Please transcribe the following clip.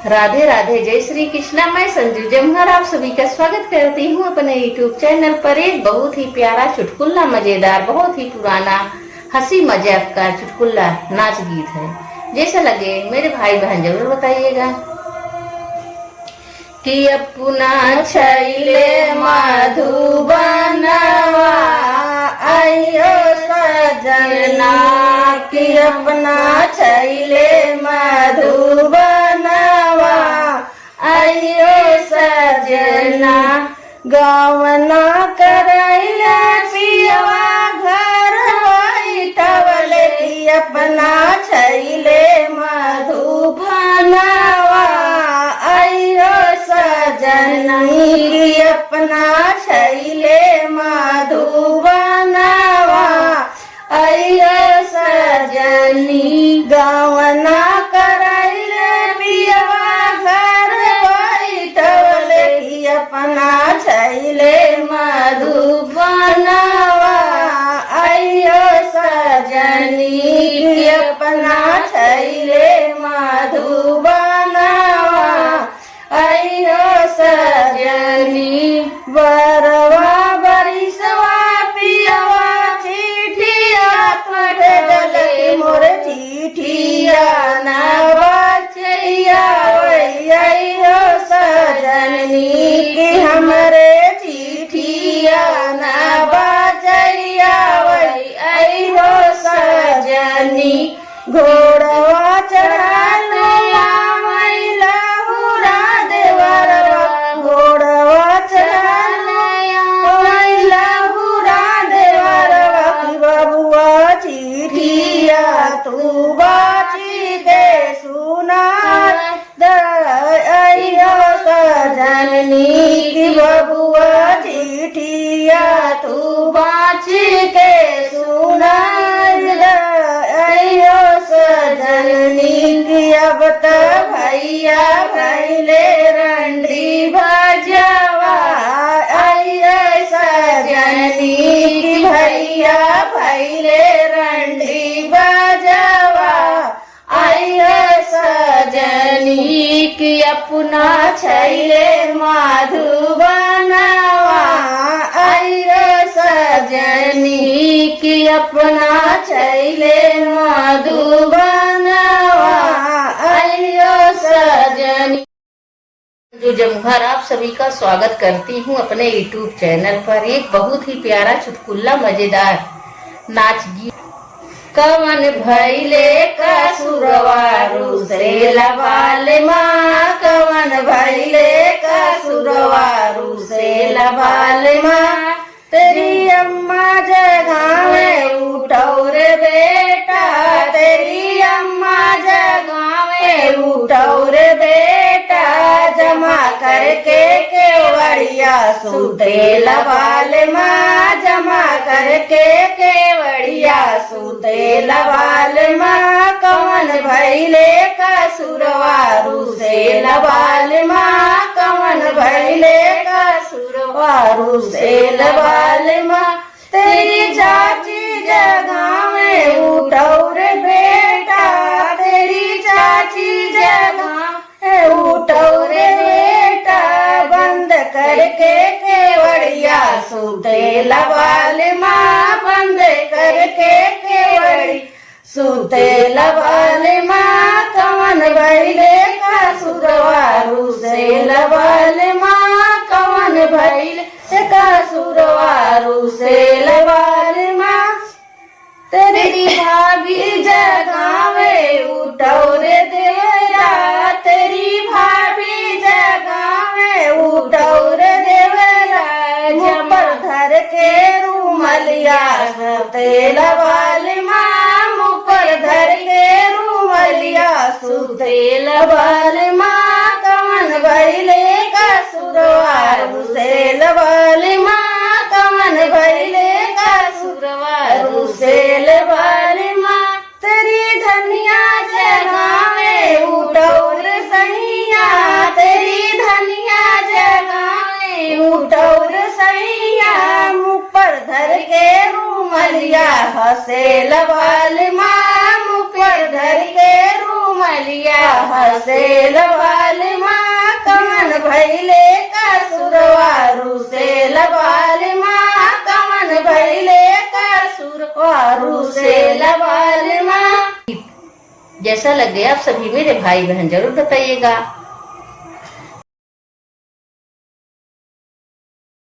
राधे राधे, जय श्री कृष्णा। मैं संजू जमहर आप सभी का स्वागत करती हूँ अपने यूट्यूब चैनल पर। एक बहुत ही प्यारा चुटकुला, मजेदार, बहुत ही पुराना हंसी मजाक का चुटकुला नाच गीत है। जैसा लगे मेरे भाई बहन जरूर बताइएगा। कि अपना छैले मधुबनवा आइयो सजना, कि अपना छैले मधुबनवा आइयो सजना। गावना करैले पियवा घर बैठवले, कि अपना छैले मधुबनवा आइयो सजनी, कि अपना छैले मधुबनवा आइयो सजनी। गावना करैले पियवा घर बैठवले, कि अपना छैले मधुबनवा आइयो सजनी, कि अपना छैले मधुबनवा आइयो सजनी। बरवा बरिसवा पियवा चिठिया पढ़ले, मोर चिठिया न बचैया आइयो सजनी, कि हमरे चिठिया न बचैया आइयो सजनी। घोड़वा चढ़ालो लहुरा देवरवा, घोड़वा चढ़ालो लहुरा देवरवा, कि बबुआ चिठिया तू बाची के सुना आइयो सजनी, कि बबुआ चिठिया तू बाची के सुना आइयो सजनी। कि अब त भैया भैले रंडी भजवा आइयो सजनी, कि भैया भैले रंडी भजवा आइयो सजनी। कि अपना छैले मधुबनवा आइयो सजनी, कि अपना छैले मधुबनवा आइयो सजनी। संजू जमहर आप सभी का स्वागत करती हूँ अपने यूट्यूब चैनल पर। एक बहुत ही प्यारा चुटकुला, मजेदार नाच गीत। कवन भैले कसुरवारू से लबाल माँ, कवन भैले कसुरवारू से लबाल माँ। तेरी अम्मा जगावे उठो रे बेटा, तेरी अम्मा जगावे उठो रे बेटा। जमा करके केवड़िया सूते लबाल माँ, जमा करके केवड़िया सूते लबाल माँ। कवन भैले कसुरवारू से लबाल माँ, कवन भैले कसुरवारू से लबाल माँ। तेरी चाची जगावे उठो रे बेटा, तेरी चाची जगावे उठो रे बेटा। बंद करके केवड़िया सूते लबाल माँ, बंद करके केवड़ी सूते लबाल माँ। कवन भैले कसुरवारू से लबाल माँ, कवन भैले कसुरवारू से लबाल माँ। तेरी भाभी जगावे उठो रे देवरा, तेरी भाभी जगावे उठो रे देवरा। मुपर धर के रूमलिया सूते लबाल माँ, मुपर धर के रूमलिया सूते लबाल माँ। कवन भैले कसुरवारू से लबाल माँ, कवन भैले कसुरवारू से लबाल माँ। तेरी धनिया जगावे उठो रे सैया, तेरी धनिया जगावे उठो रे सैया। मुँह पर धर के रूमलिया हंसे लबाल माँ, मुँह पर धर के रूमलिया हंसे लबाल भैले का सुरवारू से लबाल माँ, कमन भैले का सुरवारू से लबाल माँ। जैसा लगे आप सभी मेरे भाई बहन जरूर बताइएगा।